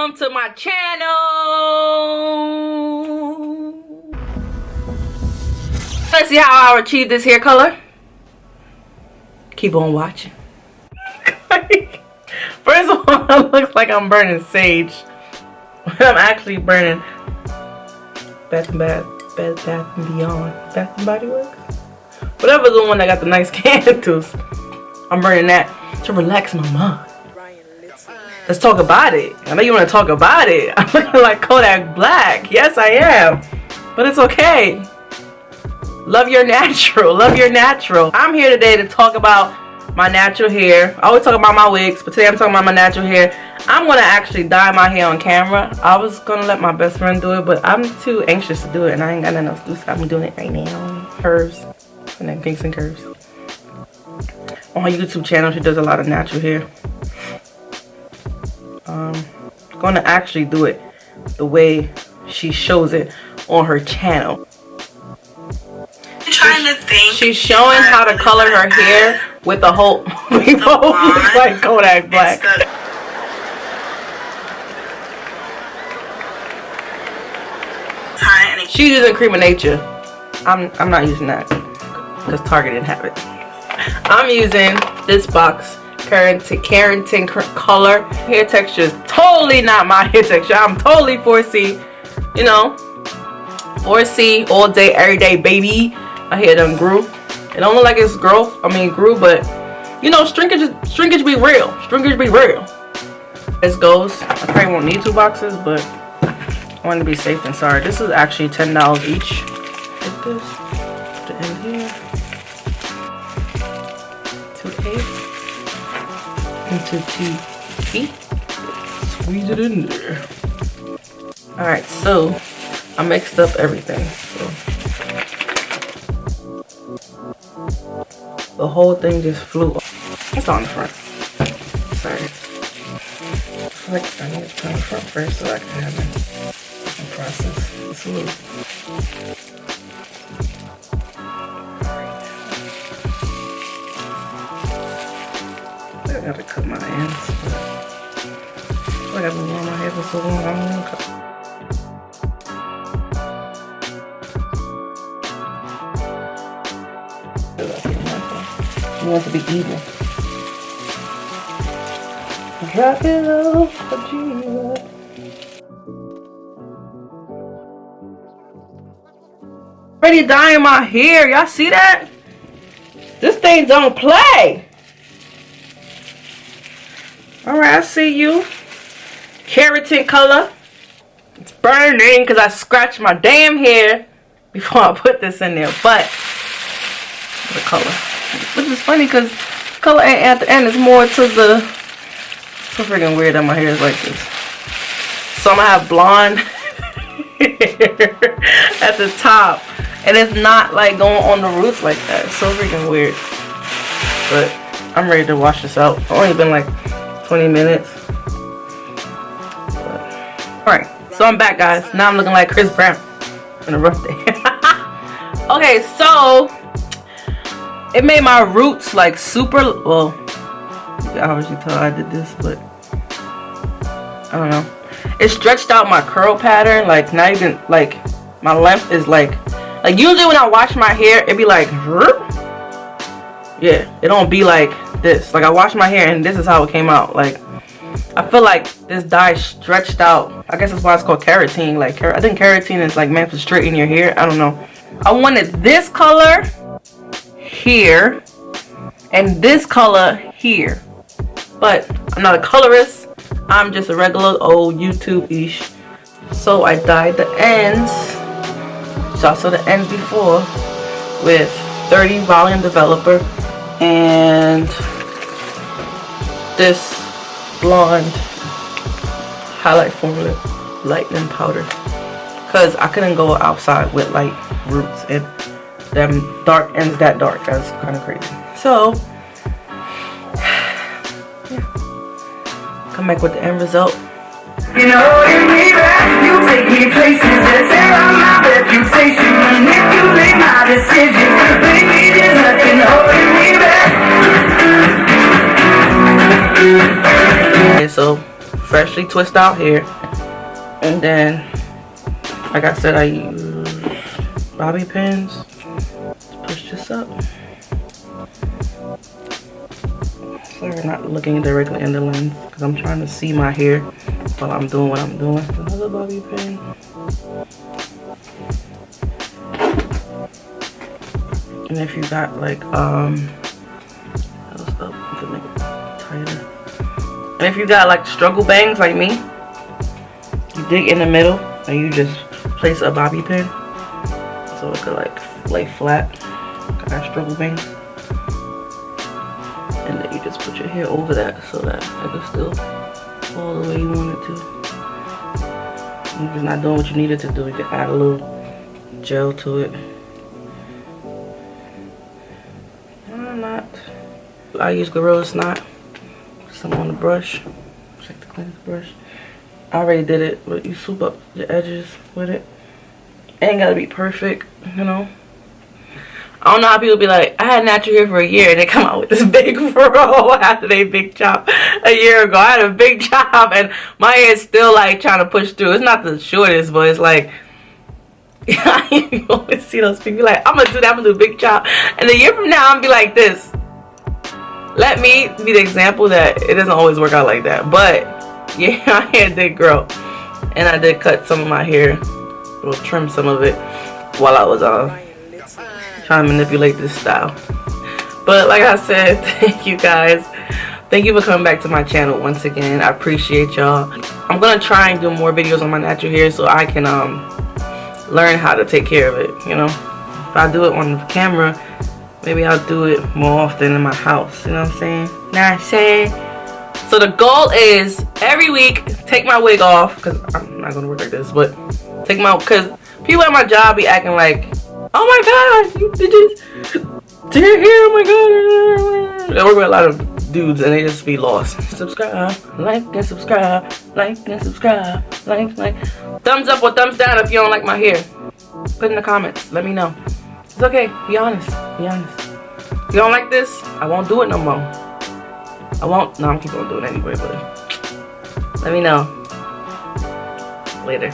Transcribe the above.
welcome to my channel. Let's see how I achieve this hair color. Keep on watching. First of all, it looks like I'm burning sage. I'm actually burning Bath and Beyond. Bath and Body Works? Whatever the one that got the nice candles. I'm burning that to relax my mind. Let's talk about it. I know you want to talk about it. I'm looking like Kodak Black. Yes, I am. But it's okay. Love your natural. Love your natural. I'm here today to talk about my natural hair. I always talk about my wigs, but today I'm talking about my natural hair. I'm going to actually dye my hair on camera. I was going to let my best friend do it, but I'm too anxious to do it, and I ain't got nothing else to do, so I'm doing it right now. Curves. And then kinks and curves. On her YouTube channel, she does a lot of natural hair. Going to actually do it the way she shows it on her channel. She's showing how to color her hair with the whole. We both look like Kodak Black. She's using Creme of Nature. I'm not using that because Target didn't have it. I'm using this box. Carrington color. Hair texture is totally not my hair texture. I'm totally 4C, you know, 4C all day, every day, baby. My hair done grew. It don't look like it's grew, but you know, shrinkage be real. Shrinkage be real. This goes. I probably won't need 2 boxes, but I want to be safe and sorry. This is actually $10 each. Like this. The end here. 2A. Into 2 feet. Squeeze it in there. Alright, so I mixed up everything. So the whole thing just flew off. It's on the front. Sorry. I feel like I need to put on the front first so I can have it and process. It's a little. I gotta cut my ends, but I got been wearing my hair for so long, I don't want to cut. You want to be even. Drop it low for Jesus. Already dyeing my hair, y'all see that? This thing don't play. Alright, I see you. Keratin color. It's burning because I scratched my damn hair before I put this in there. But the color. Which is funny because color at the end is more to the. So freaking weird that my hair is like this. So I'm going to have blonde at the top. And it's not like going on the roots like that. It's so freaking weird. But I'm ready to wash this out. It's only been like 20 minutes. Alright, so I'm back, guys. Now I'm looking like Chris Brown on a rough day. Okay, so it made my roots like super. Well, you can obviously tell I did this, but I don't know. It stretched out my curl pattern. Like, not even like my length is like usually when I wash my hair, it'd be like, yeah, it don't be like this. Like, I washed my hair and this is how it came out. Like, I feel like this dye stretched out. I guess that's why it's called keratin. Like, I think keratin is like meant to straighten your hair. I don't know. I wanted this color here and this color here, but I'm not a colorist. I'm just a regular old YouTube-ish. So I dyed the ends. So I saw the ends before with 30 volume developer and this blonde highlight formula lightening powder because I couldn't go outside with light roots and them dark ends that dark. That's kind of crazy. So yeah, come back with the end result. You know, you take me places that tear out my reputation, manipulate my decisions. Baby, there's nothing holding me back. Okay, so freshly twist out hair, And then, like I said, I use bobby pins to push this up. Sorry, not looking directly in the lens because I'm trying to see my hair while I'm doing what I'm doing. Another bobby pin. And if you got like what's up to make it tighter. And if you got like struggle bangs like me, you dig in the middle and you just place a bobby pin so it could like lay flat. Got struggle bangs. And then you just put your hair over that so that it can still fall the way you want it to. If you're not doing what you needed to do, you can add a little gel to it. I use Gorilla Snot. Some on the brush. Check the cleanest brush. I already did it, but you swoop up the edges with it. Ain't gotta be perfect, you know. I don't know how people be like, I had natural hair for a year and they come out with this big fro after they big chop a year ago. I had a big chop and my hair is still like trying to push through. It's not the shortest, but it's like, you always see those people like, I'm gonna do that, I'm gonna do a big chop. And a year from now, I'm gonna be like this. Let me be the example that it doesn't always work out like that. But yeah, my hair did grow. And I did cut some of my hair. Or trim some of it while I was trying to manipulate this style. But like I said, thank you guys. Thank you for coming back to my channel once again. I appreciate y'all. I'm gonna try and do more videos on my natural hair so I can learn how to take care of it, you know. If I do it on the camera, maybe I'll do it more often in my house, you know what I'm saying? So the goal is every week take my wig off, because I'm not gonna work like this, but take my, because people at my job be acting like, oh my god, you did this to your hair, oh my god. I work with a lot of dudes and they just be lost. Subscribe, like and subscribe, like and subscribe, like. Thumbs up or thumbs down if you don't like my hair. Put in the comments, let me know. It's okay, be honest, be honest. If you don't like this, I won't do it no more. I won't, no, I'm keep on doing it anyway, but let me know. Later.